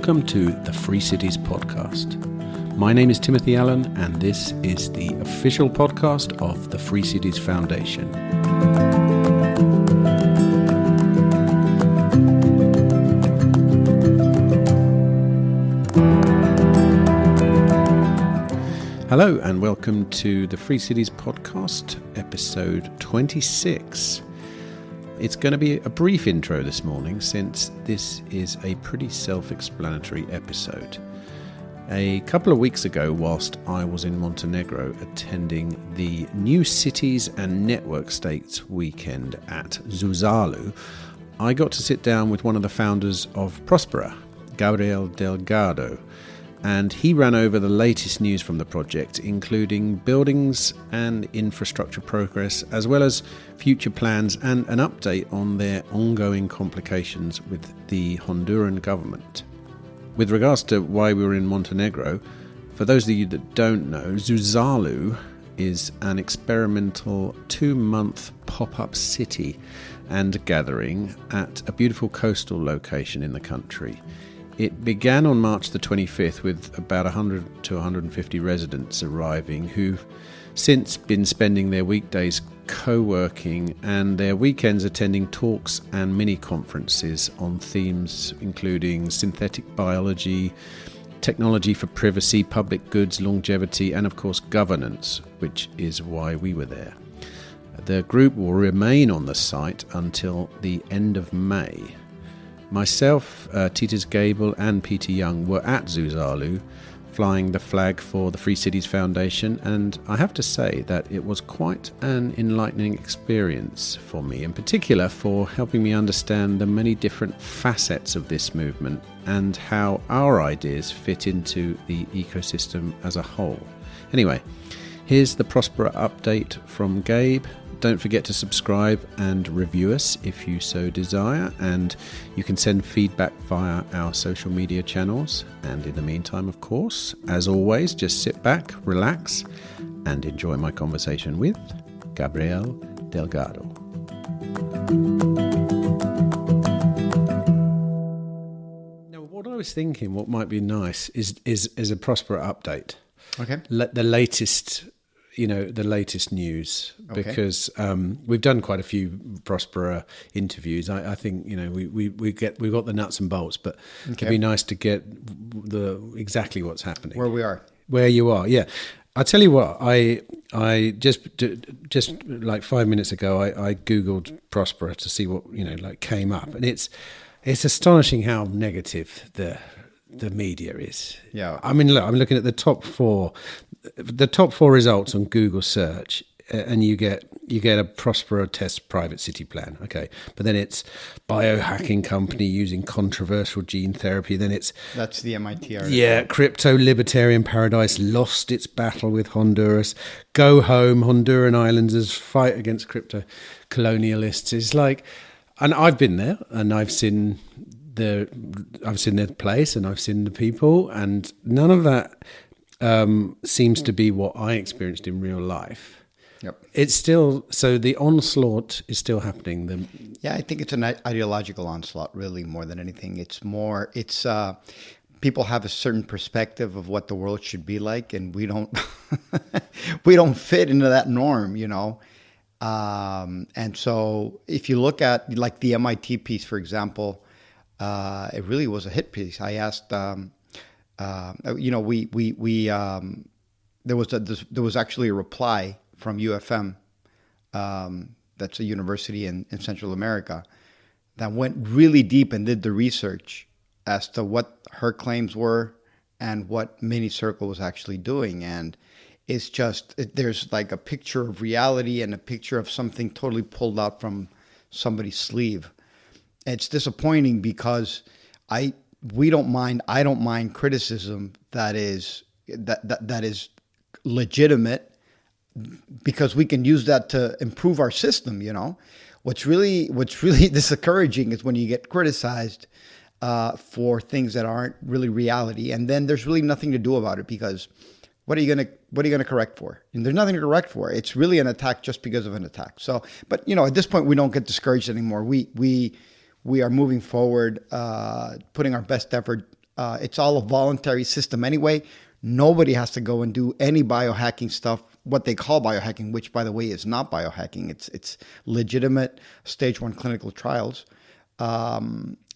Welcome to the Free Cities Podcast. My name is Timothy Allen, and this is the official podcast of the Free Cities Foundation. Hello, and welcome to the Free Cities Podcast, episode 26. It's going to be a brief intro this morning, since this is a pretty self-explanatory episode. A couple of weeks ago, whilst I was in Montenegro attending the New Cities and Network States weekend at Zuzalu, I got to sit down with one of the founders of Próspera, Gabriel Delgado, and he ran over the latest news from the project, including buildings and infrastructure progress, as well as future plans and an update on their ongoing complications with the Honduran government. With regards to why we were in Montenegro, for those of you that don't know, Zuzalu is an experimental 2-month pop-up city and gathering at a beautiful coastal location in the country. It began on March the 25th with about 100 to 150 residents arriving, who've since been spending their weekdays co-working and their weekends attending talks and mini-conferences on themes including synthetic biology, technology for privacy, public goods, longevity, and of course governance, which is why we were there. The group will remain on the site until the end of May. Myself, Titus Gable and Peter Young were at Zuzalu, flying the flag for the Free Cities Foundation, and I have to say that it was quite an enlightening experience for me, in particular for helping me understand the many different facets of this movement and how our ideas fit into the ecosystem as a whole. Anyway, here's the Próspera update from Gabe. Don't forget to subscribe and review us if you so desire, and you can send feedback via our social media channels. And in the meantime, of course, as always, just sit back, relax, and enjoy my conversation with Gabriel Delgado. Now, what I was thinking, what might be nice, is a Próspera update. Okay. The latest news, because we've done quite a few Próspera interviews. I think we've got the nuts and bolts, but it'd be nice to get exactly what's happening, where you are. Yeah, I'll tell you what. I just like 5 minutes ago, I googled Próspera to see what came up, and it's astonishing how negative the media is. Yeah, I mean, look, I'm looking at the top four results on Google search, and you get a Próspera test private city plan. Okay, but then it's biohacking company using controversial gene therapy. Then that's the MIT article. Yeah, crypto libertarian paradise lost its battle with Honduras. Go home, Honduran islanders fight against crypto colonialists. It's like, and I've been there, and I've seen their place, and I've seen the people, and none of that seems to be what I experienced in real life. Yep. It's still, so the onslaught is still happening. I think it's an ideological onslaught, really, more than anything. It's people have a certain perspective of what the world should be like, and we don't fit into that norm, and so if you look at like the MIT piece, for example, it really was a hit piece. I asked, there was actually a reply from UFM, that's a university in Central America, that went really deep and did the research as to what her claims were and what Mini Circle was actually doing. And it's just, there's like a picture of reality and a picture of something totally pulled out from somebody's sleeve. It's disappointing because I don't mind criticism that is legitimate, because we can use that to improve our system. What's really discouraging is when you get criticized for things that aren't really reality, and then there's really nothing to do about it, because what are you gonna correct for? And there's nothing to correct for. It's really an attack just because of an attack. So, but at this point, we don't get discouraged anymore. We are moving forward, putting our best effort It's all a voluntary system anyway. Nobody has to go and do any biohacking stuff, what they call biohacking, which, by the way, is not biohacking. It's legitimate stage 1 clinical trials.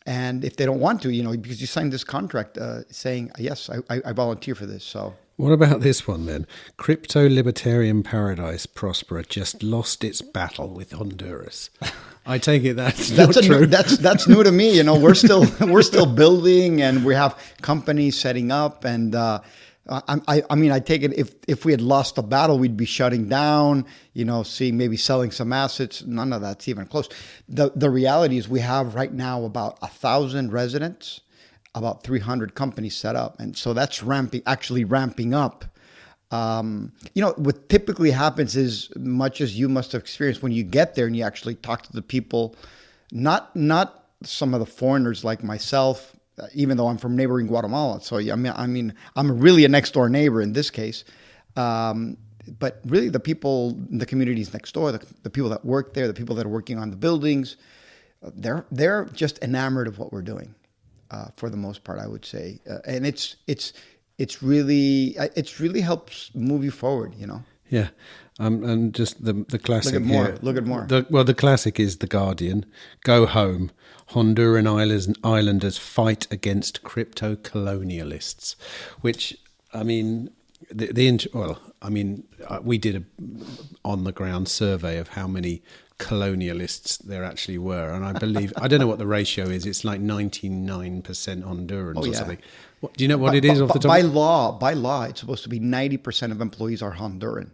And if they don't want to, because you signed this contract saying, yes, I volunteer for this. So what about this one then? Crypto libertarian paradise Próspera just lost its battle with Honduras. I take it that's not true. That's new to me. We're still building, and we have companies setting up, and I take it if we had lost the battle, we'd be shutting down, maybe selling some assets. None of that's even close. The reality is we have right now about 1,000 residents, about 300 companies set up. And so that's ramping up. What typically happens is, much as you must have experienced, when you get there and you actually talk to the people, not some of the foreigners like myself, even though I'm from neighboring Guatemala. So I'm really a next door neighbor in this case. But really the people in the communities next door, the people that work there, the people that are working on the buildings, they're just enamored of what we're doing, for the most part, I would say. And it's really helps move you forward, Yeah. And just the classic Look at more. The classic is The Guardian. Go home. Honduran islanders fight against crypto colonialists, which, we did a on the ground survey of how many colonialists there actually were, and I believe I don't know what the ratio is. It's like 99% Hondurans or something. Do you know what it is off the top? By law, it's supposed to be 90% of employees are Honduran.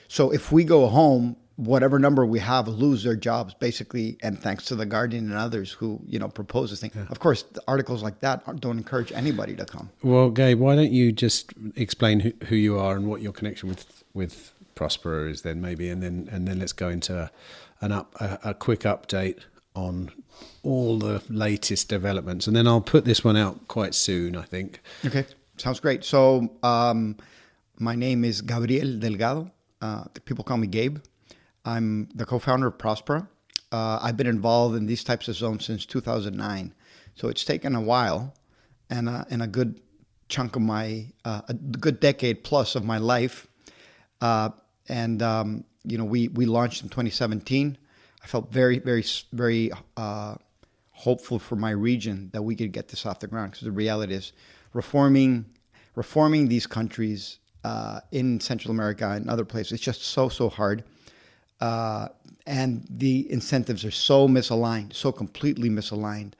So if we go home, whatever number we have lose their jobs, basically, and thanks to The Guardian and others who, propose this thing. Yeah. Of course, articles like that don't encourage anybody to come. Well, Gabe, why don't you just explain who you are and what your connection with Próspera is then, maybe, and then let's go into a quick update on all the latest developments, and then I'll put this one out quite soon, I think. Okay, sounds great. So my name is Gabriel Delgado. People call me Gabe. I'm the co-founder of Próspera. I've been involved in these types of zones since 2009. So it's taken a while and a good chunk of a good decade plus of my life. We launched in 2017. I felt very, very, very hopeful for my region that we could get this off the ground, because the reality is reforming these countries in Central America and other places, it's just so hard. And the incentives are so misaligned, so completely misaligned,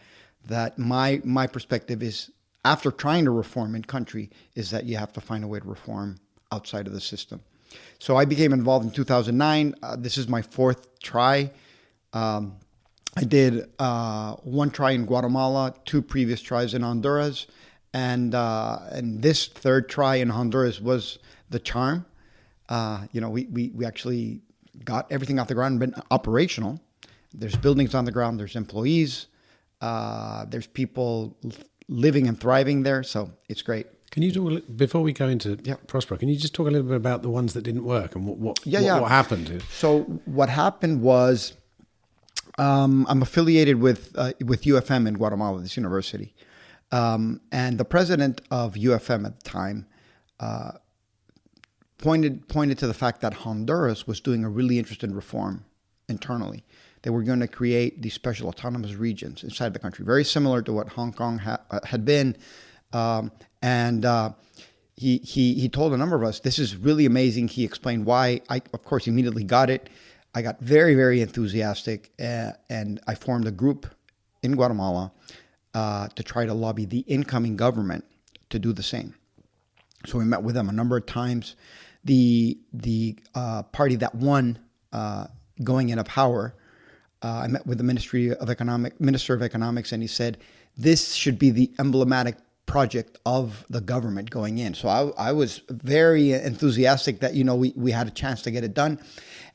that my perspective is, after trying to reform in country, is that you have to find a way to reform outside of the system. So I became involved in 2009. This is my fourth try. I did one try in Guatemala, 2 previous tries in Honduras, and this third try in Honduras was the charm. We actually got everything off the ground and been operational. There's buildings on the ground. There's employees. There's people living and thriving there. So it's great. Can you talk, before we go into Próspera, can you just talk a little bit about the ones that didn't work and what happened? So what happened was, I'm affiliated with UFM in Guatemala, this university. And the president of UFM at the time pointed to the fact that Honduras was doing a really interesting reform internally. They were going to create these special autonomous regions inside the country, very similar to what Hong Kong had been. He told a number of us, this is really amazing. He explained why. I, of course, immediately got it. I got very, very enthusiastic, and I formed a group in Guatemala to try to lobby the incoming government to do the same. So we met with them a number of times. The party that won going into power, I met with the Minister of Economics, and he said, this should be the emblematic project of the government going in. So I was very enthusiastic that, we had a chance to get it done.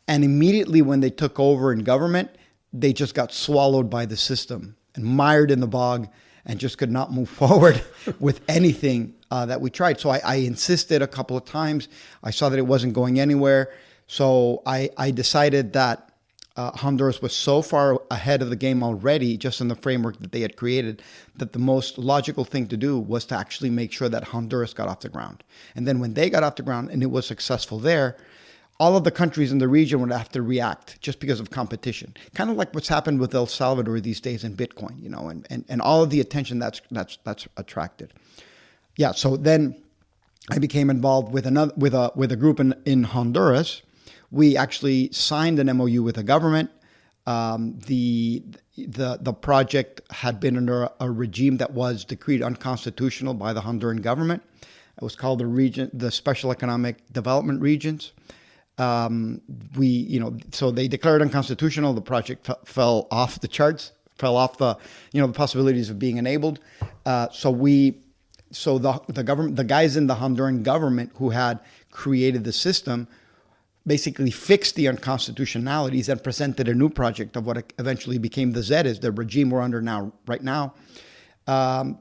And immediately when they took over in government, they just got swallowed by the system and mired in the bog and just could not move forward with anything that we tried. So I insisted a couple of times. I saw that it wasn't going anywhere. So I decided that Honduras was so far ahead of the game already, just in the framework that they had created, that the most logical thing to do was to actually make sure that Honduras got off the ground. And then when they got off the ground and it was successful there, all of the countries in the region would have to react just because of competition. Kind of like what's happened with El Salvador these days in Bitcoin, and all of the attention that's attracted. Yeah, so then I became involved with a group in Honduras. We actually signed an MOU with the government. The project had been under a regime that was decreed unconstitutional by the Honduran government. It was called the Special Economic Development Regions. So they declared unconstitutional. The project fell off the charts, fell off the possibilities of being enabled. So the government, the guys in the Honduran government who had created the system, basically fixed the unconstitutionalities and presented a new project of what eventually became the ZEDES, the regime we're under right now.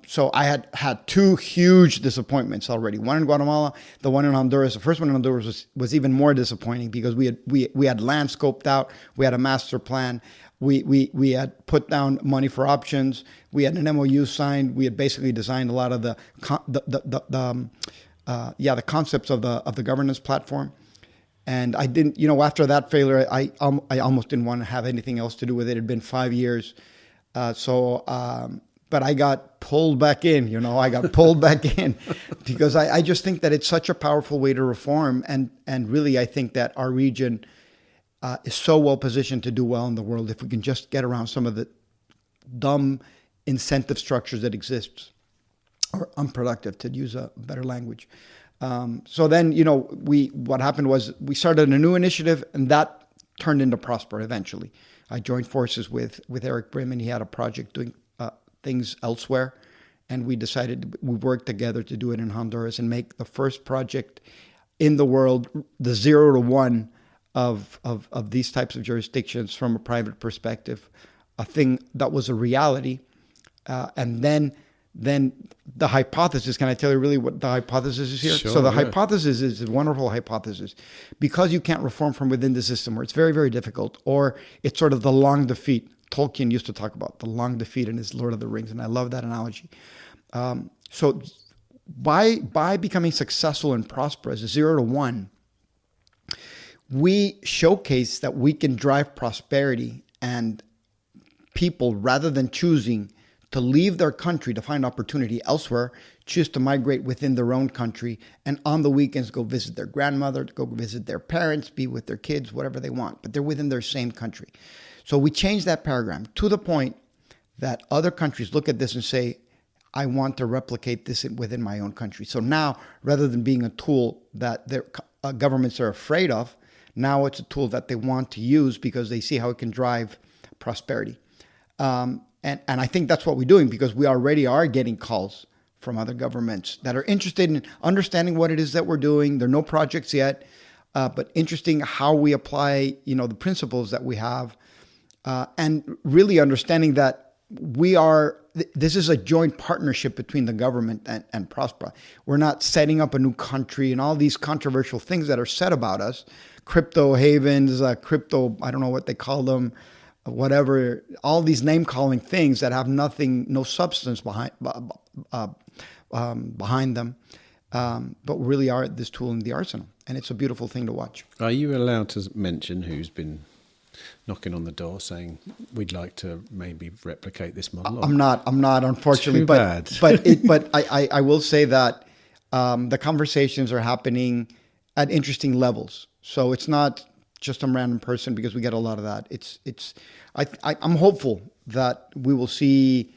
So I had two huge disappointments already. One in Guatemala, the one in Honduras. The first one in Honduras was even more disappointing because we had land scoped out. We had a master plan. We had put down money for options. We had an MOU signed. We had basically designed a lot of the concepts of the governance platform. And I didn't, after that failure, I almost didn't want to have anything else to do with it. It had been 5 years. But I got pulled back in, because I just think that it's such a powerful way to reform. And really, I think that our region is so well positioned to do well in the world if we can just get around some of the dumb incentive structures that exist, or unproductive, to use a better language. So then, what happened was we started a new initiative, and that turned into Próspera eventually. I joined forces with Eric Brim, and he had a project doing things elsewhere. And we worked together to do it in Honduras and make the first project in the world, the 0 to 1 of these types of jurisdictions from a private perspective, a thing that was a reality. And then the hypothesis, can I tell you really what the hypothesis is here? Sure, so the hypothesis is a wonderful hypothesis. Because you can't reform from within the system, or it's very, very difficult, or it's sort of the long defeat. Tolkien used to talk about the long defeat in his Lord of the Rings, and I love that analogy. So by becoming successful in Próspera as a 0 to 1, we showcase that we can drive prosperity, and people, rather than choosing to leave their country to find opportunity elsewhere, choose to migrate within their own country, and on the weekends go visit their grandmother, go visit their parents, be with their kids, whatever they want, but they're within their same country. So we changed that paradigm to the point that other countries look at this and say, I want to replicate this within my own country. So now, rather than being a tool that their governments are afraid of, now it's a tool that they want to use because they see how it can drive prosperity. And I think that's what we're doing, because we already are getting calls from other governments that are interested in understanding what it is that we're doing. There are no projects yet, but interesting how we apply, the principles that we have, and really understanding that this is a joint partnership between the government and Próspera. We're not setting up a new country and all these controversial things that are said about us, crypto havens, I don't know what they call them, whatever, all these name-calling things that have no substance behind them, but really are this tool in the arsenal. And it's a beautiful thing to watch. Are you allowed to mention who's been knocking on the door saying we'd like to maybe replicate this model? I'm not, unfortunately. Too bad. But I will say that the conversations are happening at interesting levels. So it's not just some random person, because we get a lot of that. I'm hopeful that we will see,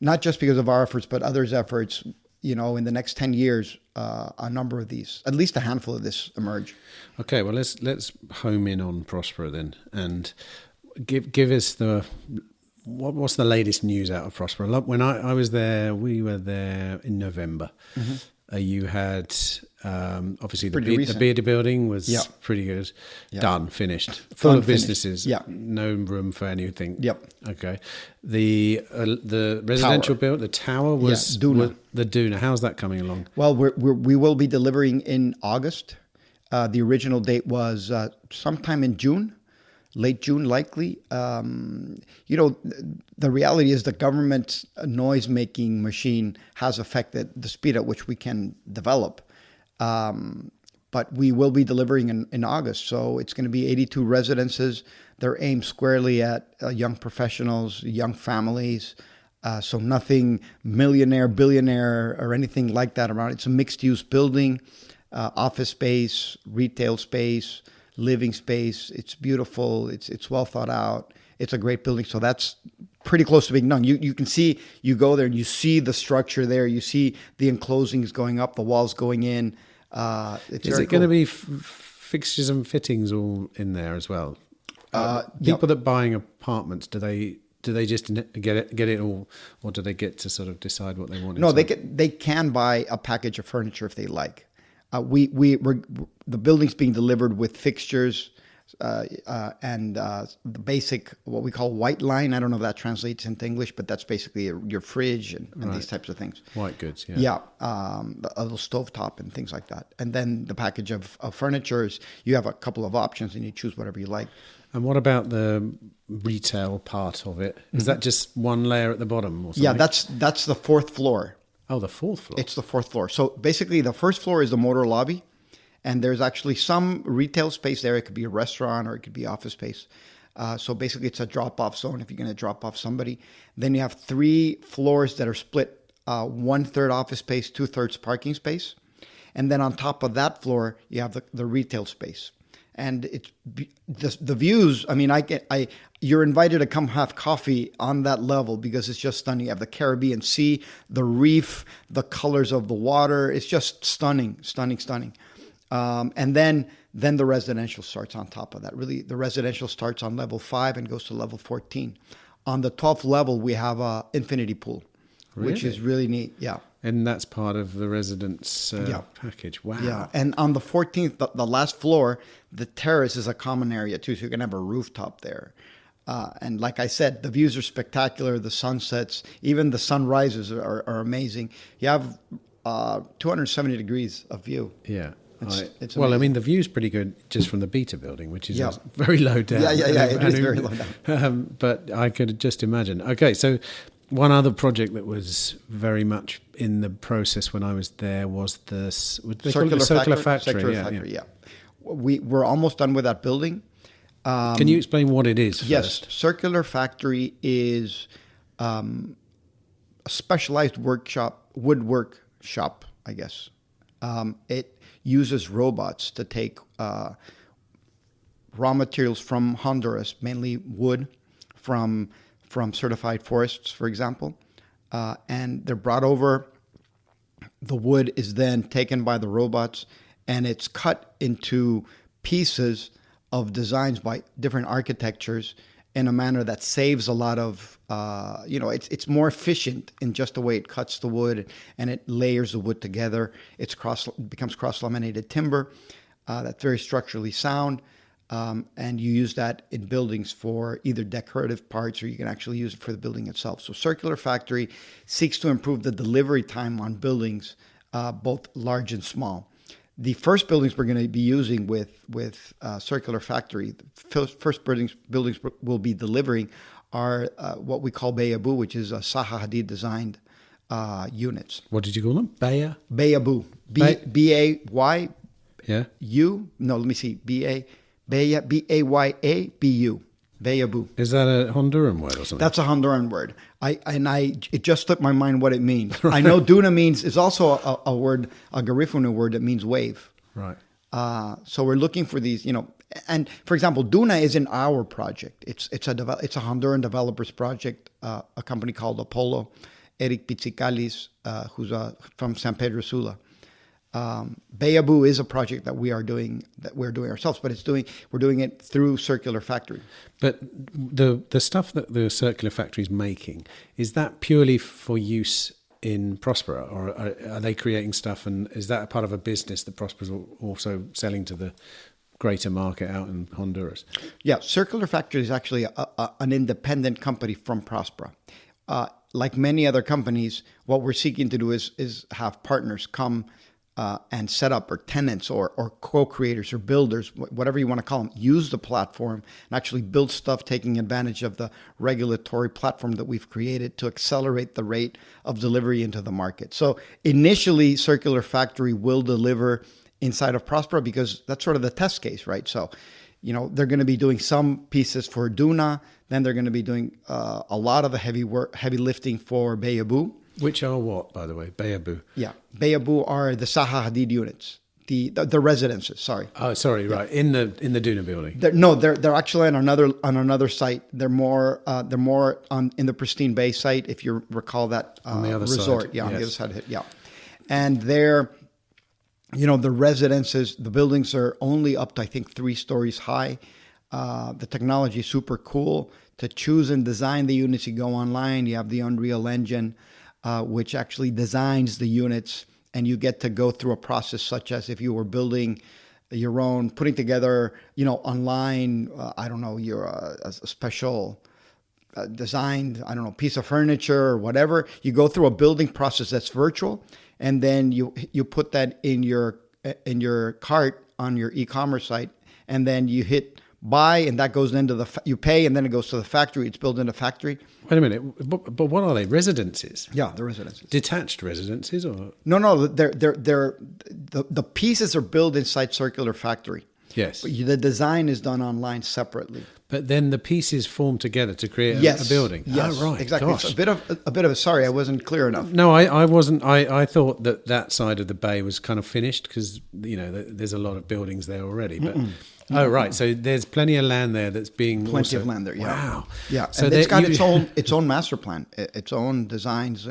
not just because of our efforts, but others' efforts, in the next 10 years, a number of these, at least a handful of this emerge. Okay, well, let's home in on Próspera then, and give us what's the latest news out of Próspera. When I was there, we were there in November. Mm-hmm. You had obviously the bearded building was pretty good, done, finished, full of businesses, no room for anything. Okay, the residential build, the tower was the Duna. How's that coming along? Well, we will be delivering in August. The original date was sometime in June. late June, likely. The reality is the government's noise-making machine has affected the speed at which we can develop. But we will be delivering in August. So it's going to be 82 residences. They're aimed squarely at young professionals, young families. So nothing millionaire, billionaire, or anything like that around. It's a mixed-use building, office space, retail space, living space. It's beautiful. It's well thought out. It's a great building. So that's pretty close to being done. You can see, you go there and you see the structure there. You see the enclosings going up, the walls going in. Is it going to be fixtures and fittings all in there as well? People that buying apartments, do they just get it all, or do they get to sort of decide what they want? No, they can buy a package of furniture if they like. We're the building's being delivered with fixtures and the basic, what we call white line. I don't know if that translates into English, but that's basically your fridge and these types of things. White goods, yeah. Yeah, a little stovetop and things like that. And then the package of furniture is, you have a couple of options and you choose whatever you like. And what about the retail part of it? Is that just one layer at the bottom or something? Yeah, that's the fourth floor. Oh, the fourth floor. It's the fourth floor. So basically the first floor is the motor lobby. And there's actually some retail space there. It could be a restaurant or it could be office space. So basically it's a drop-off zone if you're going to drop off somebody. Then you have 3 floors that are split, 1/3 office space, 2/3 parking space. And then on top of that floor, you have the retail space. And it's the views. I mean, you're invited to come have coffee on that level because it's just stunning. You have the Caribbean Sea, the reef, the colors of the water. It's just stunning, stunning, stunning. And then the residential starts on top of that. Really, the residential starts on level 5 and goes to level 14. On the 12th level, we have a infinity pool, which is really neat. Yeah. And that's part of the residence package. Wow. Yeah. And on the 14th, the last floor, the terrace is a common area too. So you can have a rooftop there. And like I said, the views are spectacular. The sunsets, even the sunrises are amazing. You have 270 degrees of view. Yeah. It's well, I mean, the view's pretty good just from the Beta building, which is very low down. Yeah. It is very low down. But I could just imagine. Okay, so one other project that was very much in the process when I was there was the circular factory. Yeah. We're almost done with that building. Can you explain what it is Yes, circular factory is a specialized woodwork shop, I guess. It uses robots to take raw materials from Honduras, mainly wood, from certified forests, for example, and they're brought over. The wood is then taken by the robots, and it's cut into pieces of designs by different architectures in a manner that saves a lot of, it's more efficient in just the way it cuts the wood and it layers the wood together. It becomes cross-laminated timber that's very structurally sound. And you use that in buildings for either decorative parts or you can actually use it for the building itself. So Circular Factory seeks to improve the delivery time on buildings, both large and small. The first buildings we're going to be using with Circular Factory, the first buildings we'll be delivering are what we call Bayaboo, which is Zaha Hadid designed units. What did you call them? Bayaboo. B-A-Y. Yeah. U. No, let me see. B-A-Y-A-B-U. Bayaboo. Is that a Honduran word or something? That's a Honduran word. It just slipped my mind what it means. Right. I know Duna is also a word, a Garifuna word that means wave. Right. So we're looking for these, and for example, Duna isn't our project. It's a Honduran developers project, a company called Apollo, Eric Pizzicalis, who's from San Pedro Sula. Bayaboo is a project that we're doing ourselves, but we're doing it through Circular Factory. But the stuff that the Circular Factory is making, is that purely for use in Próspera, or are they creating stuff, and is that a part of a business that Próspera is also selling to the greater market out in Honduras? Yeah, Circular Factory is actually an independent company from Próspera. Like many other companies, what we're seeking to do is have partners come and setup, or tenants, or co-creators, or builders, whatever you want to call them, use the platform and actually build stuff taking advantage of the regulatory platform that we've created to accelerate the rate of delivery into the market. So initially, Circular Factory will deliver inside of Próspera because that's sort of the test case, right? So, they're going to be doing some pieces for Duna, then they're going to be doing a lot of the heavy lifting for Beyabu. Which are what, by the way? Beyabu. Yeah, Beyabu are the Zaha Hadid units, the residences. Sorry. Oh, sorry. Right in the Duna building. They're actually on another site. They're more in the Pristine Bay site, if you recall that on the other resort. side. Yeah, on the other side. Yeah, and they're, the residences, the buildings are only up to, I think, 3 stories high. The technology is super cool. To choose and design the units, you go online. You have the Unreal Engine, which actually designs the units, and you get to go through a process such as if you were building your own, putting together, online, a special designed, piece of furniture or whatever. You go through a building process that's virtual, and then you put that in your cart on your e-commerce site, and then you hit buy, and that goes into you pay, and then it goes to the factory. It's built in the factory. Wait a minute, but what are they? Residences? Yeah, the residences. Detached residences, or no? They're the pieces are built inside Circular Factory. Yes, but the design is done online separately. But then the pieces form together to create a building. Yes, oh, right, exactly. Gosh. It's a bit of sorry, I wasn't clear enough. No, I wasn't. I thought that side of the bay was kind of finished because there's a lot of buildings there already. But oh, right. So there's plenty of land there that's being plenty of land there. Yeah. Wow. Yeah. So and it's got its own master plan, its own designs.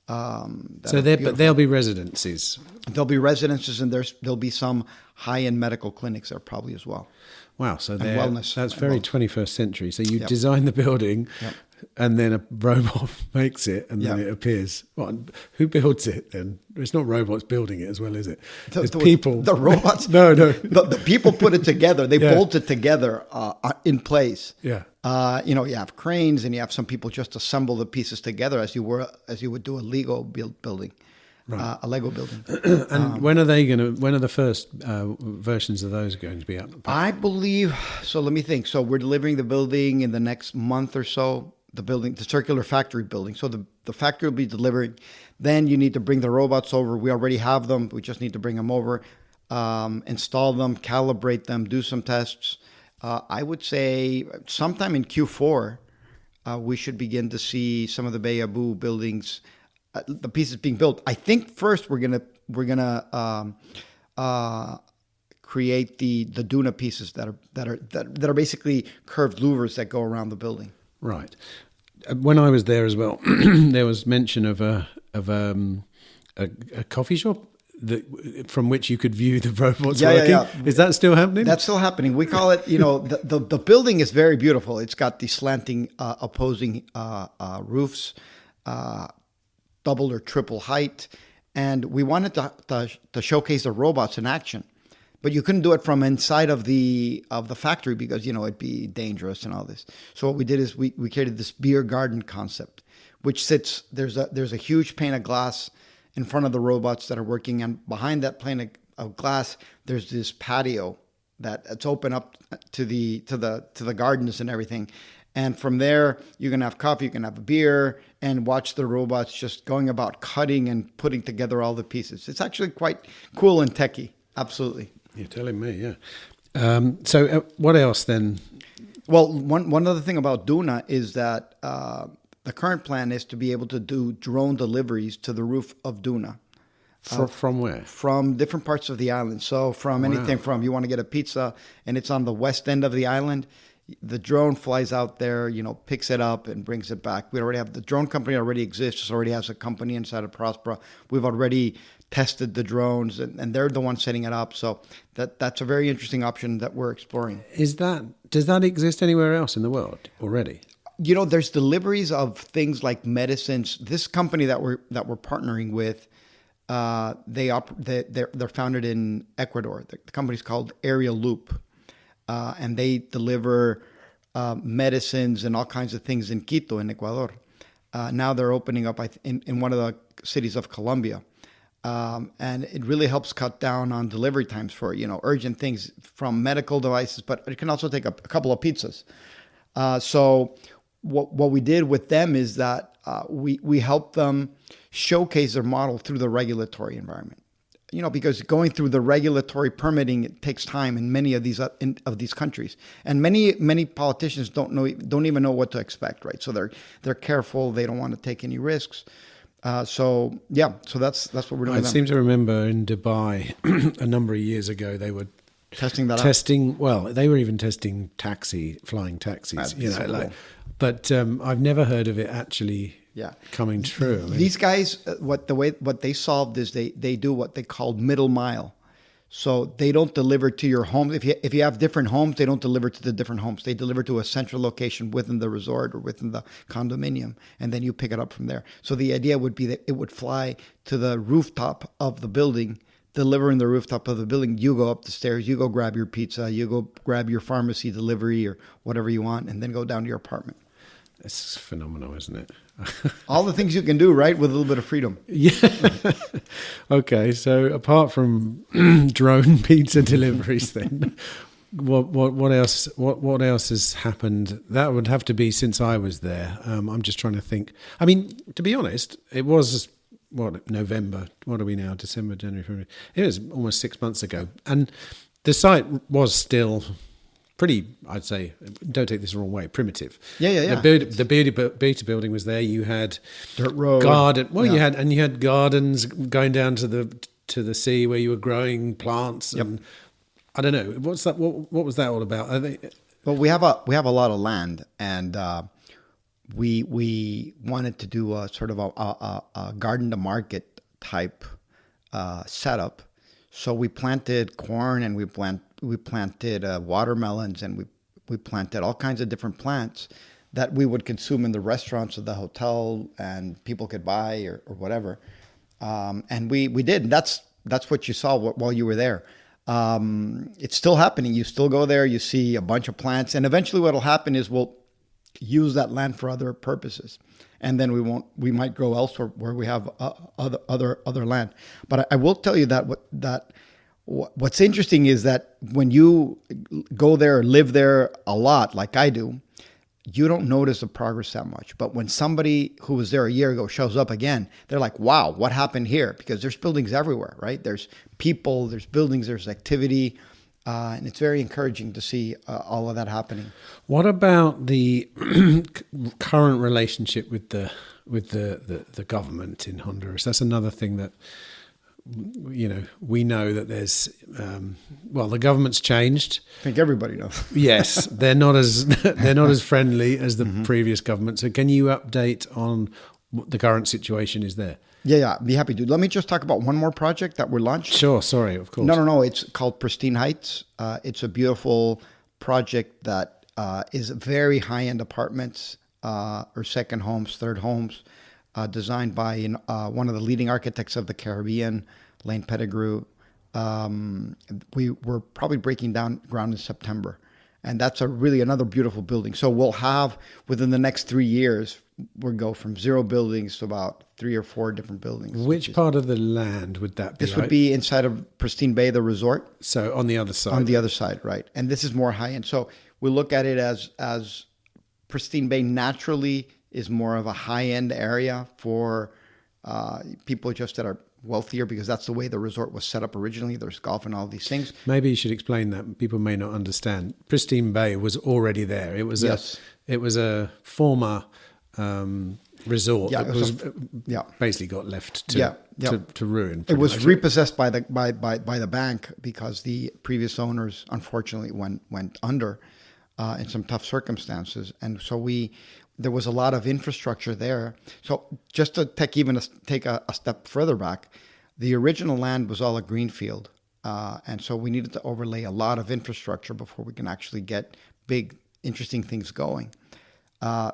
But there'll be residences. There'll be residences, and there'll be some high-end medical clinics there probably as well. Wow, so wellness. That's very 21st century. So you design the building, and then a robot makes it, and then it appears. What? Who builds it then? It's not robots building it as well, is it? It's people. The robots. No. The people put it together. They bolt it together in place. Yeah. You have cranes, and you have some people just assemble the pieces together as you would do a Lego building. Right. A Lego building. And when are the first versions of those going to be out? I believe, so let me think. So we're delivering the building in the next month or so, the Circular Factory building. So the factory will be delivered. Then you need to bring the robots over. We already have them. We just need to bring them over, install them, calibrate them, do some tests. I would say sometime in Q4, we should begin to see some of the Beyabu buildings, the pieces being built. I think first we're gonna create the Duna pieces that are basically curved louvers that go around the building. Right. When I was there as well, there was mention of a coffee shop from which you could view the robots working. Yeah. Is that still happening? That's still happening. We call it, the building is very beautiful. It's got the slanting opposing roofs, double or triple height, and we wanted to showcase the robots in action, but you couldn't do it from inside of the factory because it'd be dangerous and all this. So what we did is we created this beer garden concept, which sits there's a huge pane of glass in front of the robots that are working, and behind that pane of glass there's this patio that's open up to the gardens and everything. And from there, you can have coffee, you can have a beer, and watch the robots just going about cutting and putting together all the pieces. It's actually quite cool and techy. Absolutely. You're telling me, yeah. So what else then? Well, one other thing about Duna is that the current plan is to be able to do drone deliveries to the roof of Duna. From where? From different parts of the island. So from anything from, you want to get a pizza and it's on the west end of the island, the drone flies out there, picks it up and brings it back. We already have the drone company already exists. Already has a company inside of Próspera. We've already tested the drones, and they're the ones setting it up. So that's a very interesting option that we're exploring. Does that exist anywhere else in the world already? There's deliveries of things like medicines. This company that we're partnering with, they're founded in Ecuador. The company's called Aerial Loop. And they deliver medicines and all kinds of things in Quito, in Ecuador. Now they're opening up in one of the cities of Colombia. And it really helps cut down on delivery times for, urgent things from medical devices, but it can also take a couple of pizzas. So what we did with them is that we helped them showcase their model through the regulatory environment. Because going through the regulatory permitting, it takes time in many of these countries, and many politicians don't even know what to expect, right? So they're careful. They don't want to take any risks. So that's what we're doing. I seem to remember in Dubai a number of years ago they were testing that out. Well, they were even testing flying taxis. But I've never heard of it actually. Yeah, coming true. I mean, these guys, what they solved is they do what they call middle mile. So they don't deliver to your home. If you have different homes, they don't deliver to the different homes. They deliver to a central location within the resort or within the condominium, and then you pick it up from there. So the idea would be that it would fly to the rooftop of the building, delivering the rooftop of the building. You go up the stairs, you go grab your pizza, you go grab your pharmacy delivery or whatever you want, and then go down to your apartment. It's phenomenal, isn't it? All the things you can do, right, with a little bit of freedom. Yeah. Okay, so apart from drone pizza deliveries, then what else? What else has happened? That would have to be since I was there. I'm just trying to think. I mean, to be honest, it was November. What are we now? December, January, February. It was almost 6 months ago, and the site was still pretty, I'd say, don't take this the wrong way, primitive. Yeah. The beta building was there. You had dirt road, garden. Well, you had gardens going down to the sea where you were growing plants. And I don't know, what's that? What was that all about? Well, we have a lot of land, and we wanted to do a sort of a garden to market type setup. So we planted corn, and we planted watermelons, and we planted all kinds of different plants that we would consume in the restaurants of the hotel, and people could buy or whatever. And we did. And that's what you saw while you were there. It's still happening. You still go there. You see a bunch of plants, and eventually, what will happen is we'll use that land for other purposes, and then we might grow elsewhere where we have other land. But I will tell you that what's interesting is that when you go there, live there a lot, like I do, you don't notice the progress that much. But when somebody who was there a year ago shows up again, they're like, wow, what happened here? Because there's buildings everywhere, right? There's people, there's buildings, there's activity. And it's very encouraging to see all of that happening. What about the current relationship with the government in Honduras? That's another thing that we know that there's the government's changed. I think everybody knows. Yes, they're not as friendly as the previous government. So can you update on what the current situation is there? Yeah, I'd be happy to. Let me just talk about one more project that we're launched. Sure, sorry, of course. No. It's called Pristine Heights. It's a beautiful project that is very high-end apartments or second homes, third homes, designed by one of the leading architects of the Caribbean, Lane Pettigrew. We were probably breaking down ground in September. And that's another beautiful building. So we'll have, within the next 3 years, we'll go from 0 buildings to about 3 or 4 different buildings. Which part of the land would that be? This would be inside of Pristine Bay, the resort. So on the other side. On the other side, right. And this is more high-end. So we look at it as Pristine Bay naturally is more of a high-end area for people just that are wealthier, because that's the way the resort was set up originally. There's golf and all these things. Maybe you should explain that. People may not understand. Pristine Bay was already there. It was a former resort that basically got left to ruin. It was repossessed by the bank because the previous owners unfortunately went under in some tough circumstances, and so there was a lot of infrastructure there. So just to take a step further back, the original land was all a greenfield. And so we needed to overlay a lot of infrastructure before we can actually get big, interesting things going.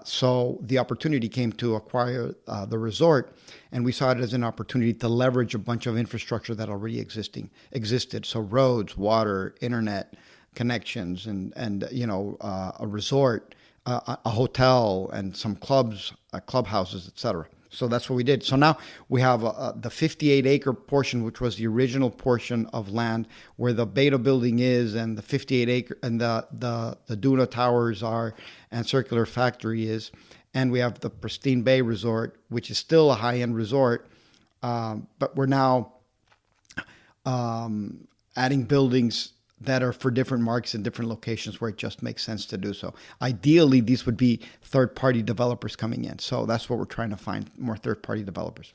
So the opportunity came to acquire the resort, and we saw it as an opportunity to leverage a bunch of infrastructure that already existed. So roads, water, internet connections, and a resort, a hotel, and some clubs, clubhouses, etc. So that's what we did. So now we have the 58-acre portion, which was the original portion of land where the Beta building is, and the 58-acre and the Duna Towers are, and Circular Factory is. And we have the Pristine Bay Resort, which is still a high-end resort, but we're now adding buildings that are for different markets in different locations where it just makes sense to do so. Ideally, these would be third-party developers coming in. So that's what we're trying to find, more third-party developers.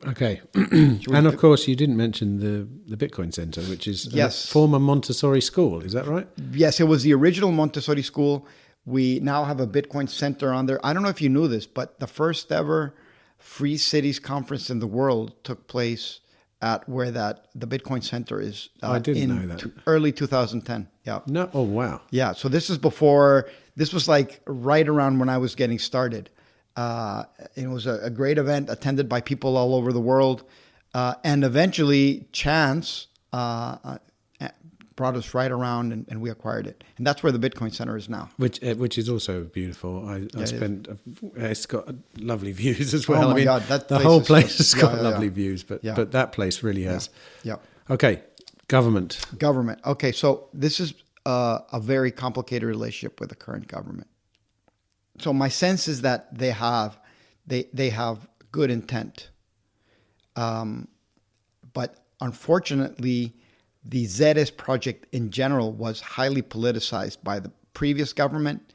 Okay. And of course, you didn't mention the Bitcoin Center, which is a former Montessori school. Is that right? Yes, it was the original Montessori school. We now have a Bitcoin Center on there. I don't know if you knew this, but the first ever Free Cities Conference in the world took place at where the Bitcoin Center is. I didn't know that. Early 2010. Yeah. No. Oh, wow. Yeah. So this was like right around when I was getting started. It was a great event attended by people all over the world. And eventually chance brought us right around and we acquired it. And that's where the Bitcoin Center is now. Which is also beautiful. It's got lovely views as well. Oh my God, the whole place has got lovely views, but that place really has. Yeah. Okay. Government. Okay. So this is a very complicated relationship with the current government. So my sense is that they have good intent. But unfortunately, the ZS project in general was highly politicized by the previous government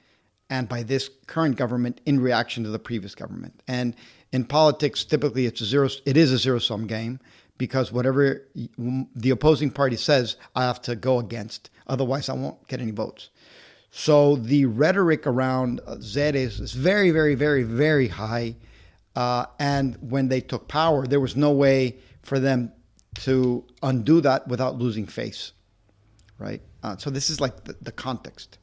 and by this current government in reaction to the previous government. And in politics, typically it is a zero-sum game, because whatever the opposing party says, I have to go against. Otherwise, I won't get any votes. So the rhetoric around ZS is very, very, very, very high. And when they took power, there was no way for them to undo that without losing face, right? So this is like the context.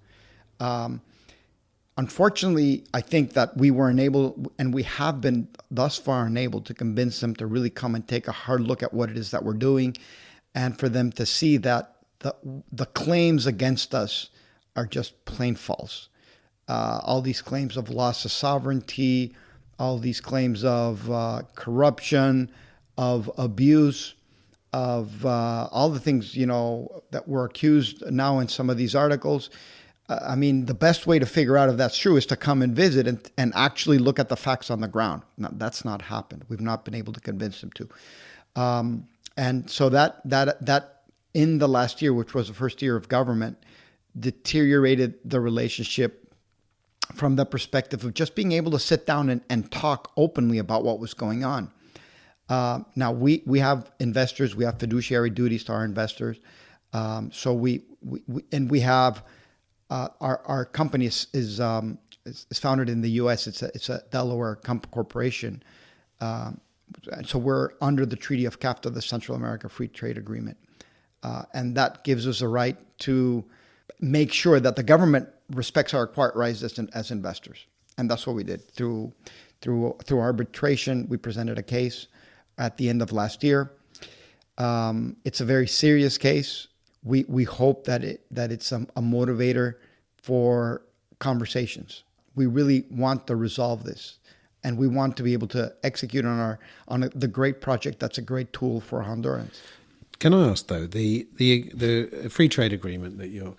Unfortunately, I think that we were unable, and we have been thus far unable to convince them to really come and take a hard look at what it is that we're doing, and for them to see that the claims against us are just plain false. All these claims of loss of sovereignty, all these claims of corruption, of abuse, of all the things, that we're accused now in some of these articles. The best way to figure out if that's true is to come and visit and actually look at the facts on the ground. Now, that's not happened. We've not been able to convince them to. And so that in the last year, which was the first year of government, deteriorated the relationship from the perspective of just being able to sit down and talk openly about what was going on. Now we have investors, we have fiduciary duties to our investors. So we have our company is founded in the U.S. It's a Delaware corporation. So we're under the Treaty of CAFTA, the Central America Free Trade Agreement, and that gives us a right to make sure that the government respects our acquired rights as investors, and that's what we did through arbitration. We presented a case at the end of last year. It's a very serious case. We hope that it's a motivator for conversations. We really want to resolve this, and we want to be able to execute on the great project that's a great tool for Hondurans. Can I ask though, the free trade agreement that you're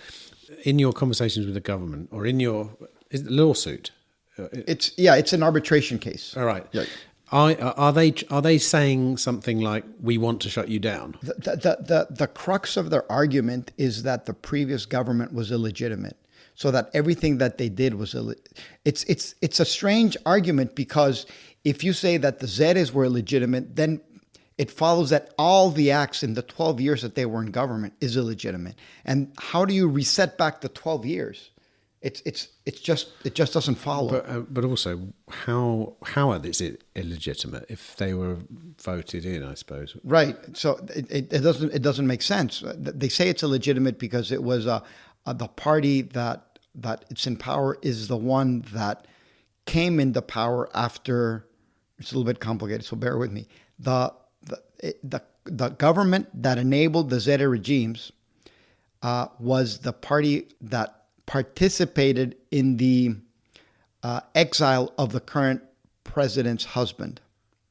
in your conversations with the government, or in your lawsuit? It's an arbitration case. All right. Yeah. Are they saying something like, we want to shut you down? The crux of their argument is that the previous government was illegitimate, so that everything that they did was it's a strange argument, because if you say that the Zetas were illegitimate, then it follows that all the acts in the 12 years that they were in government is illegitimate. And how do you reset back the 12 years? It just doesn't follow. But also, how are this illegitimate if they were voted in? I suppose. Right. So it doesn't make sense. They say it's illegitimate because it was the party that it's in power is the one that came into power after. It's a little bit complicated, so bear with me. The government that enabled the Zeta regimes was the party that participated in the exile of the current president's husband,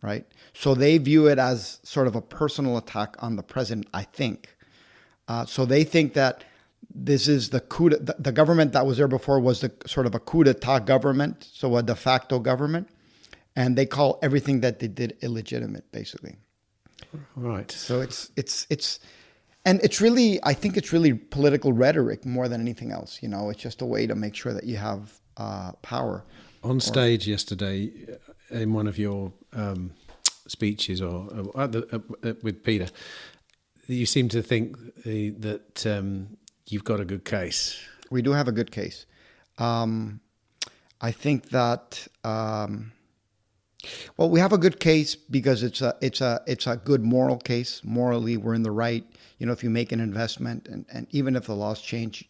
right? So they view it as sort of a personal attack on the president, I think. So they think that this is the government that was there before was the sort of a coup d'etat government, so a de facto government, and they call everything that they did illegitimate, basically. Right. So it's really, I think it's really political rhetoric more than anything else. It's just a way to make sure that you have power. On stage yesterday, in one of your speeches with Peter, you seem to think that you've got a good case. We do have a good case. I think that we have a good case because it's a good moral case. Morally, we're in the right. If you make an investment and even if the laws change,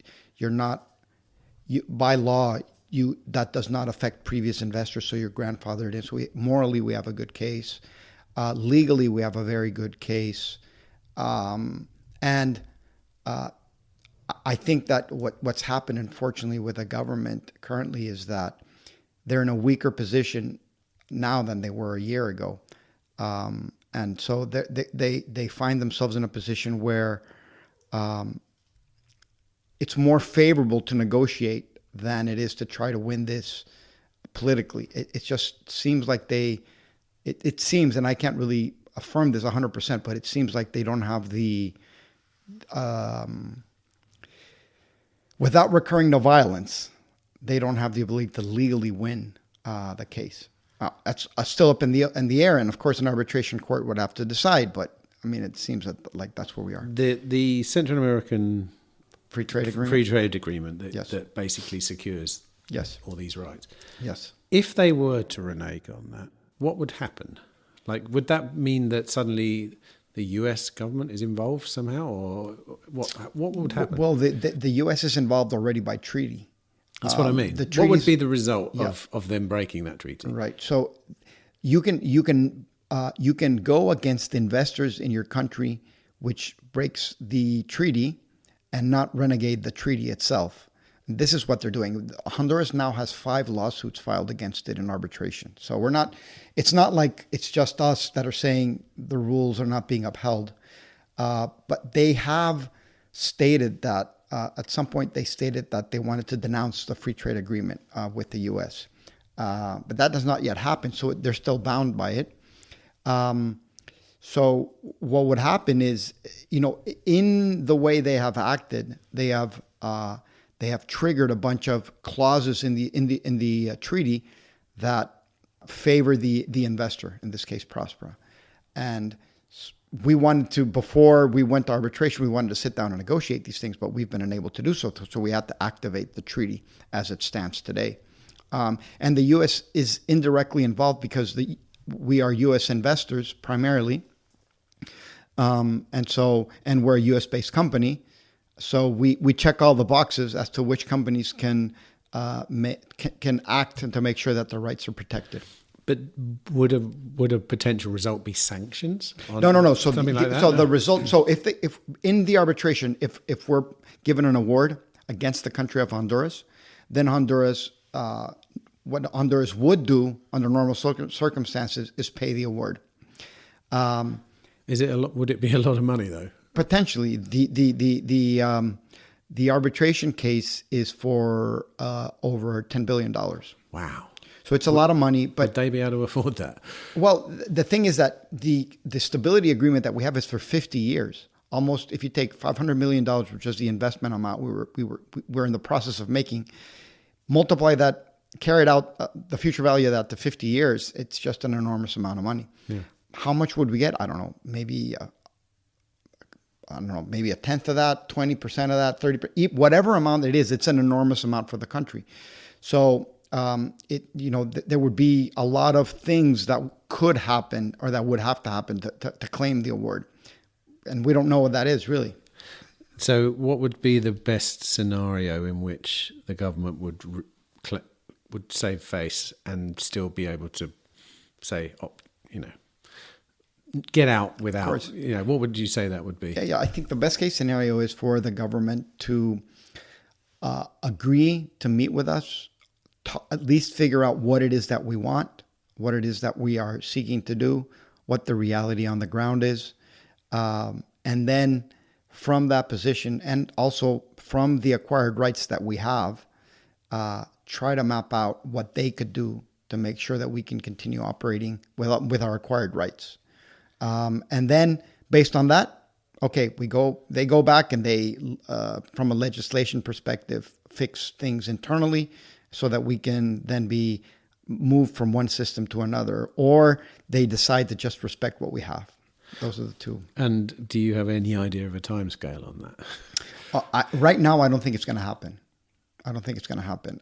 by law that does not affect previous investors, so you're grandfathered in. So morally, we have a good case. Legally, we have a very good case. And I think that what's happened, unfortunately, with the government currently is that they're in a weaker position now than they were a year ago. And so they find themselves in a position where it's more favorable to negotiate than it is to try to win this politically. It just seems like it seems, and I can't really affirm this 100%, but it seems like they don't have the, without recurring to violence, they don't have the ability to legally win the case. That's still up in the air, and of course, an arbitration court would have to decide. But I mean, it seems like that's where we are. The Central American free trade agreement that basically secures all these rights. Yes. If they were to renege on that, what would happen? Like, would that mean that suddenly the U.S. government is involved somehow, or what would happen? Well, the U.S. is involved already by treaty. That's what I mean. What would be the result of them breaking that treaty? Right. So you can go against investors in your country, which breaks the treaty, and not renegade the treaty itself. And this is what they're doing. Honduras now has 5 lawsuits filed against it in arbitration. So it's not like it's just us that are saying the rules are not being upheld. But they have stated that at some point they stated that they wanted to denounce the free trade agreement with the U.S. But that does not yet happen, so they're still bound by it. So what would happen is, in the way they have acted, they have triggered a bunch of clauses in the treaty that favor the investor, in this case, Próspera. And we wanted to, before we went to arbitration, we wanted to sit down and negotiate these things, but we've been unable to do so. So we had to activate the treaty as it stands today. And the U.S. is indirectly involved because we are U.S. investors primarily. And we're a U.S.-based company. So we check all the boxes as to which companies can act and to make sure that their rights are protected. But would a potential result be sanctions? No. So something like that. So the result. So if in the arbitration, if we're given an award against the country of Honduras, then Honduras, what Honduras would do under normal circumstances is pay the award. Is it a lot? Would it be a lot of money though? Potentially, the arbitration case is for over $10 billion. Wow. So it's a lot of money, but would they be able to afford that? Well, the thing is that the stability agreement that we have is for 50 years. Almost, if you take $500 million, which is the investment amount we're in the process of making, multiply that, carried out the future value of that to 50 years, it's just an enormous amount of money. Yeah. How much would we get? I don't know. Maybe a tenth of that, 20% of that, 30%, whatever amount it is, it's an enormous amount for the country. So there would be a lot of things that could happen or that would have to happen to claim the award. And we don't know what that is really. So what would be the best scenario in which the government would save face and still be able to say, get out without, what would you say that would be? Yeah. I think the best case scenario is for the government to agree to meet with us, at least figure out what it is that we want, what it is that we are seeking to do, what the reality on the ground is. And then from that position, and also from the acquired rights that we have, try to map out what they could do to make sure that we can continue operating with our acquired rights. And then based on that, okay, they go back and they, from a legislation perspective, fix things internally so that we can then be moved from one system to another, or they decide to just respect what we have. Those are the two. And do you have any idea of a timescale on that? Right now, I don't think it's going to happen. I don't think it's going to happen.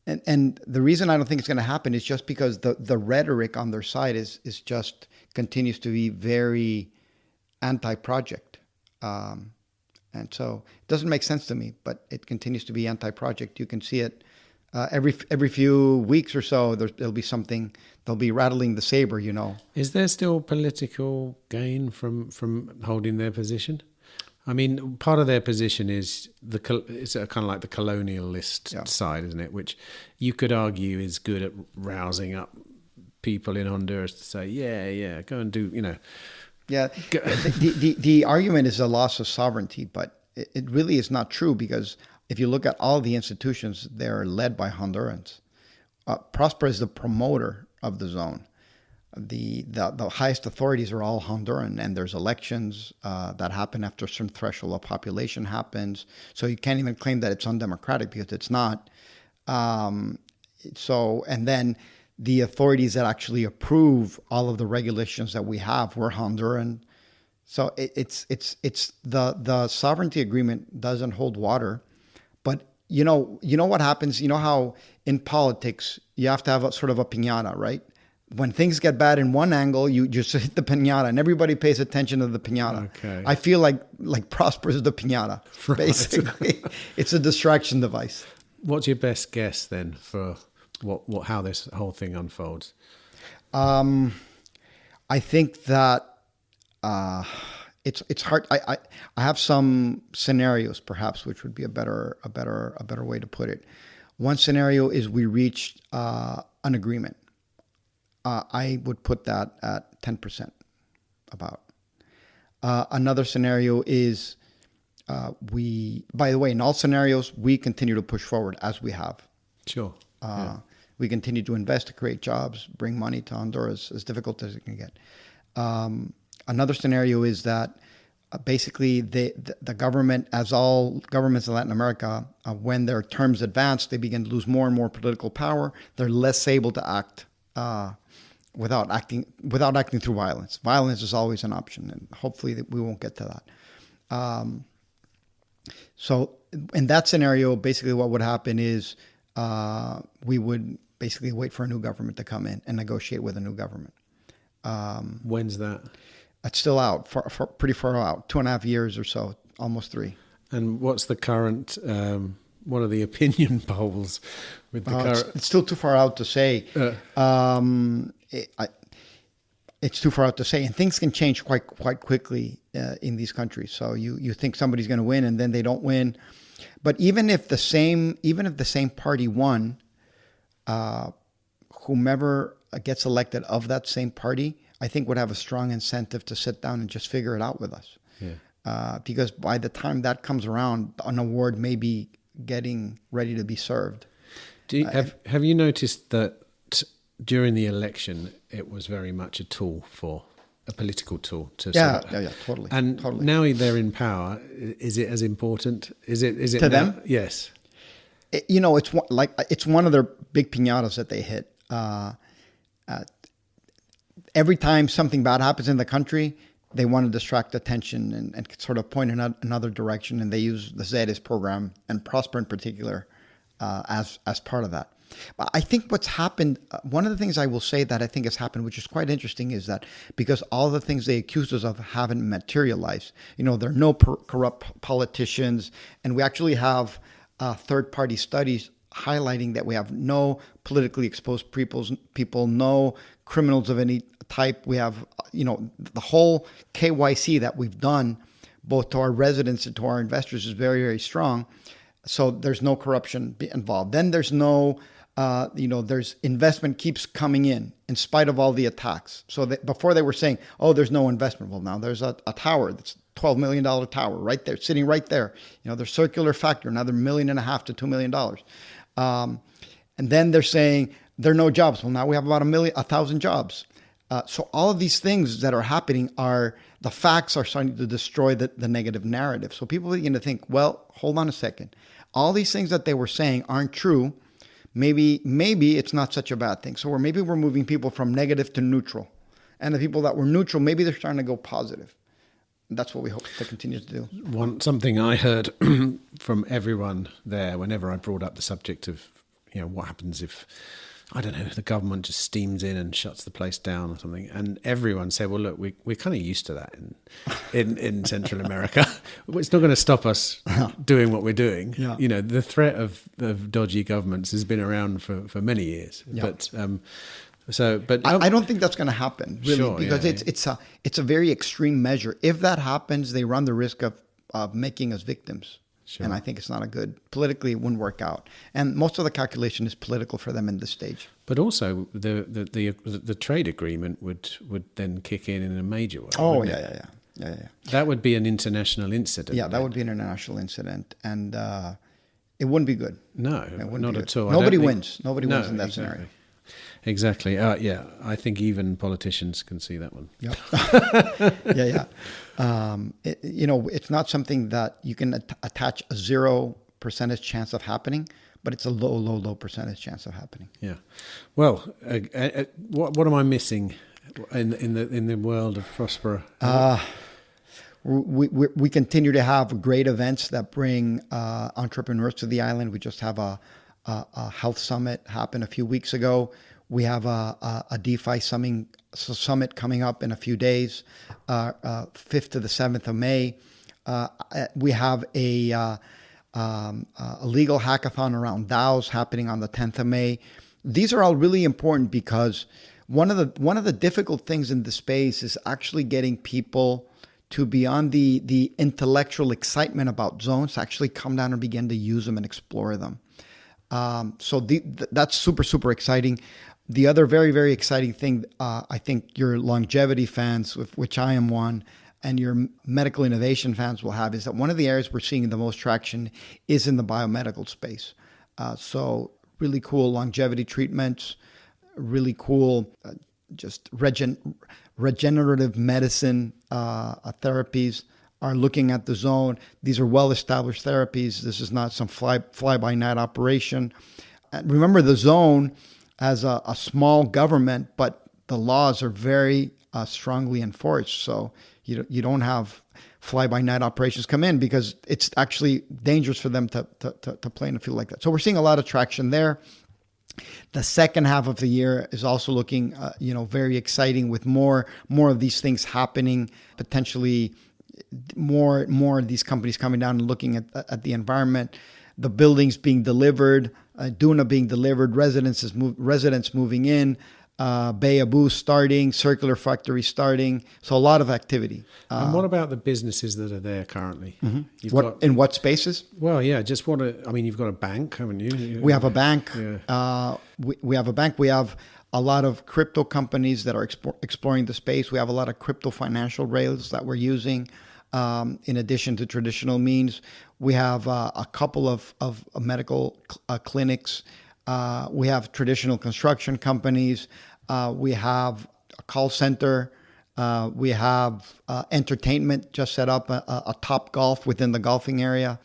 And the reason I don't think it's going to happen is just because the rhetoric on their side is just continues to be very anti-project. And so it doesn't make sense to me, but it continues to be anti-project. You can see it every few weeks or so. There'll be something. They'll be rattling the saber, you know. Is there still political gain from holding their position? I mean, part of their position is it's kind of like the colonialist side, isn't it? Which you could argue is good at rousing up people in Honduras to say, yeah, go and do, you know. Yeah, the argument is a loss of sovereignty, but it really is not true, because if you look at all the institutions, they're led by Hondurans. Próspera is the promoter of the zone. The highest authorities are all Honduran, and there's elections that happen after a certain threshold of population happens. So you can't even claim that it's undemocratic, because it's not. And then the authorities that actually approve all of the regulations that we have were Honduran. So it's the sovereignty agreement doesn't hold water. But you know what happens. You know how in politics you have to have a sort of a piñata, right? When things get bad in one angle, you just hit the piñata, and everybody pays attention to the piñata. Okay. I feel like Próspera is the piñata, right. Basically. It's a distraction device. What's your best guess then for how this whole thing unfolds? I think that it's hard. I have some scenarios, perhaps, which would be a better way to put it. One scenario is we reached an agreement. I would put that at 10%, about. Another scenario is by the way, in all scenarios, we continue to push forward as we have. Sure. We continue to invest, to create jobs, bring money to Honduras, as difficult as it can get. Another scenario is that basically the government, as all governments in Latin America, when their terms advance, they begin to lose more and more political power. They're less able to act without acting through violence. Violence is always an option, and hopefully we won't get to that. So in that scenario, basically what would happen is we would basically wait for a new government to come in and negotiate with a new government. When's that? It's still out, pretty far out, 2.5 years or so, almost 3. And what's the current? What are the opinion polls with the current? It's still too far out to say. It's too far out to say, and things can change quite quickly in these countries. So you think somebody's going to win, and then they don't win. But even if the same party won, whomever gets elected of that same party, I think would have a strong incentive to sit down and just figure it out with us. Yeah. Because by the time that comes around, an award may be getting ready to be served. Have you noticed that during the election, it was very much a political tool to totally. And totally. Now they're in power. Is it as important? Is it to now? them? Yes. It's one of their big piñatas that they hit. Every time something bad happens in the country, they want to distract attention and sort of point in another direction, and they use the ZEDES program and Próspera in particular as part of that. But I think what's happened, one of the things I will say that I think has happened, which is quite interesting, is that because all the things they accused us of haven't materialized, there are no corrupt politicians, and we actually have third-party studies highlighting that we have no politically exposed people, no criminals of any type. We have, the whole KYC that we've done, both to our residents and to our investors, is very, very strong. So there's no corruption involved. Then there's no there's investment keeps coming in spite of all the attacks. So before they were saying, oh, there's no investment. Well, now there's a tower that's $12 million tower right there, sitting right there. Their circular factor, another $1.5 million to $2 million. And then they're saying there are no jobs. Well, now we have about 1,000 jobs. So all of these things that are happening the facts are starting to destroy the negative narrative. So people begin to think, well, hold on a second. All these things that they were saying aren't true. Maybe it's not such a bad thing. So maybe we're moving people from negative to neutral. And the people that were neutral, maybe they're starting to go positive. That's what we hope to continue to do. Something I heard from everyone there whenever I brought up the subject of, what happens if, I don't know, the government just steams in and shuts the place down or something. And everyone said, well, look, we're kind of used to that in Central America. It's not going to stop us doing what we're doing. Yeah. The threat of dodgy governments has been around for many years. Yeah. But I don't think that's going to happen, really, because it's a very extreme measure. If that happens, they run the risk of making us victims. Sure. And I think it's not politically it wouldn't work out. And most of the calculation is political for them in this stage. But also the trade agreement would then kick in a major way. Oh, yeah. That would be an international incident. Yeah, that would be an international incident. And it wouldn't be good. No, not at all. Nobody wins. Nobody wins in that scenario. Exactly. I think even politicians can see that one. Yeah. It's not something that you can attach a 0% chance of happening, but it's a low percentage chance of happening. Yeah. Well, what am I missing in the world of Próspera? We continue to have great events that bring entrepreneurs to the island. We just have a health summit happen a few weeks ago. We have a DeFi summit coming up in a few days, 5th to the 7th of May. We have a legal hackathon around DAOs happening on the 10th of May. These are all really important because one of the difficult things in the space is actually getting people to, beyond the intellectual excitement about zones, to actually come down and begin to use them and explore them. So that's super, super exciting. The other very, very exciting thing, I think your longevity fans, which I am one, and your medical innovation fans will have, is that one of the areas we're seeing the most traction is in the biomedical space. So really cool longevity treatments, really cool just regenerative medicine therapies are looking at the zone. These are well-established therapies. This is not some fly-by-night operation. And remember, the zone has a small government, but the laws are very strongly enforced. So you don't have fly-by-night operations come in because it's actually dangerous for them to play in a field like that. So we're seeing a lot of traction there. The second half of the year is also looking, very exciting with more of these things happening, potentially more of these companies coming down and looking at the environment, the buildings being delivered, Duna being delivered, residents moving in, Bay Abu starting, Circular Factory starting. So a lot of activity. And what about the businesses that are there currently? Mm-hmm. In what spaces? Well, yeah, you've got a bank, haven't you? We have a bank. Yeah. We have a bank. We have a lot of crypto companies that are exploring the space. We have a lot of crypto financial rails that we're using. In addition to traditional means, we have a couple of medical clinics. We have traditional construction companies. We have a call center. We have entertainment, just set up a Top Golf within the golfing area.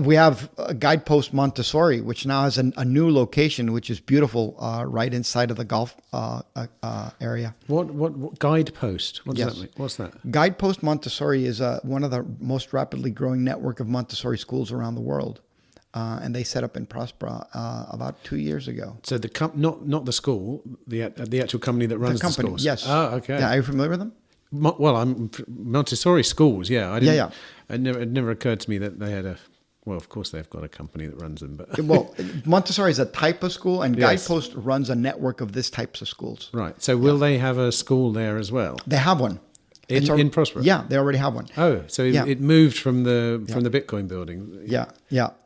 We have Guidepost Montessori, which now has a new location, which is beautiful, right inside of the golf area. What Guidepost? What does that mean? What's that? Guidepost Montessori is one of the most rapidly growing network of Montessori schools around the world, and they set up in Próspera about 2 years ago. So not the school, the actual company that runs the schools. Yes. Oh, okay. Yeah, are you familiar with them? Well, I'm Montessori schools. Yeah, I didn't. Yeah. It never occurred to me that they had well, of course they've got a company that runs them, but well, Montessori is a type of school, and Guidepost runs a network of this types of schools. Right. So will they have a school there as well? They have one. in Próspera? Yeah, they already have one. Oh, so it moved from the Bitcoin building. Yeah.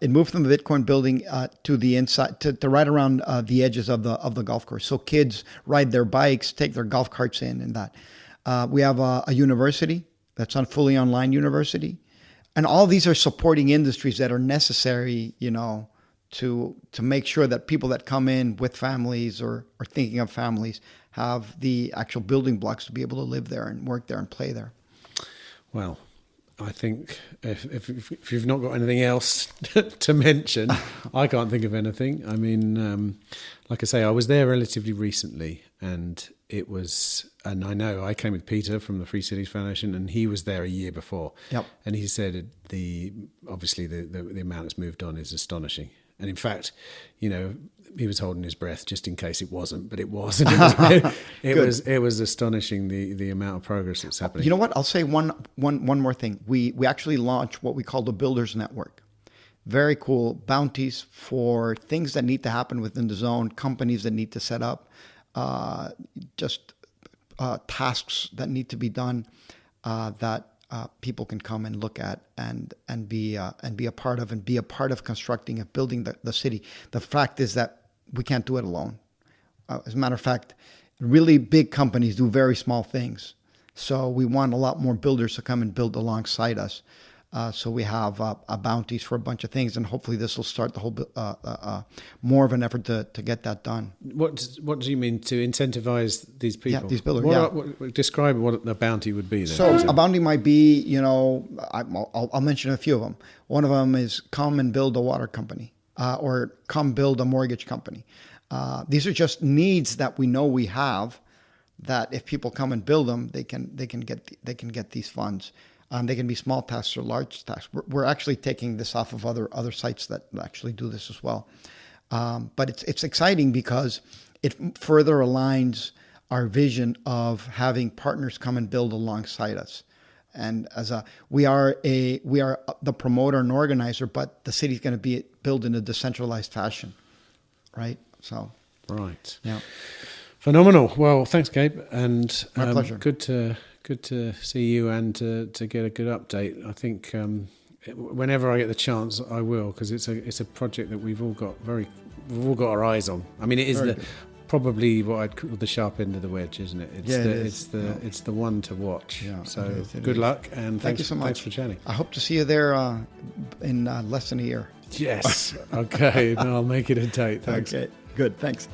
It moved from the Bitcoin building to the inside, to right around the edges of the golf course. So kids ride their bikes, take their golf carts in, and that. We have a university that's a fully online university, and all these are supporting industries that are necessary, to make sure that people that come in with families or are thinking of families have the actual building blocks to be able to live there and work there and play there. Well, I think if you've not got anything else to mention, I can't think of anything. I mean, like I say, I was there relatively recently, and I know I came with Peter from the Free Cities Foundation, and he was there a year before. Yep. And he said obviously the amount that's moved on is astonishing. And in fact, he was holding his breath just in case it wasn't, but it was. And it was astonishing the amount of progress that's happening. You know what? I'll say one more thing. We actually launched what we call the Builders Network. Very cool bounties for things that need to happen within the zone, companies that need to set up, tasks that need to be done that people can come and look at and be a part of, and be a part of constructing and building the city. The fact is that we can't do it alone. As a matter of fact, really big companies do very small things. So we want a lot more builders to come and build alongside us. So we have bounties for a bunch of things, and hopefully this will start the whole more of an effort to get that done. What do you mean to incentivize these people? Yeah, these builders. Describe what a bounty would be then. So a bounty might be, I'll mention a few of them. One of them is come and build a water company, or come build a mortgage company. These are just needs that we know we have, that if people come and build them, they can get these funds. They can be small tasks or large tasks. We're actually taking this off of other sites that actually do this as well. But it's exciting because it further aligns our vision of having partners come and build alongside us. And we are the promoter and organizer, but the city's going to be built in a decentralized fashion, right? So right, yeah, phenomenal. Well, thanks, Gabe, and my pleasure. Good to see you and to get a good update. I think whenever I get the chance, I will, because it's a project that we've all got our eyes on. I mean, it is probably what I'd call the sharp end of the wedge, isn't it? It's the one to watch. Yeah, so good luck, and thank you so much. Thanks for chatting. I hope to see you there in less than a year. Yes. Okay. Then I'll make it a date. Thanks. Okay. Good. Thanks.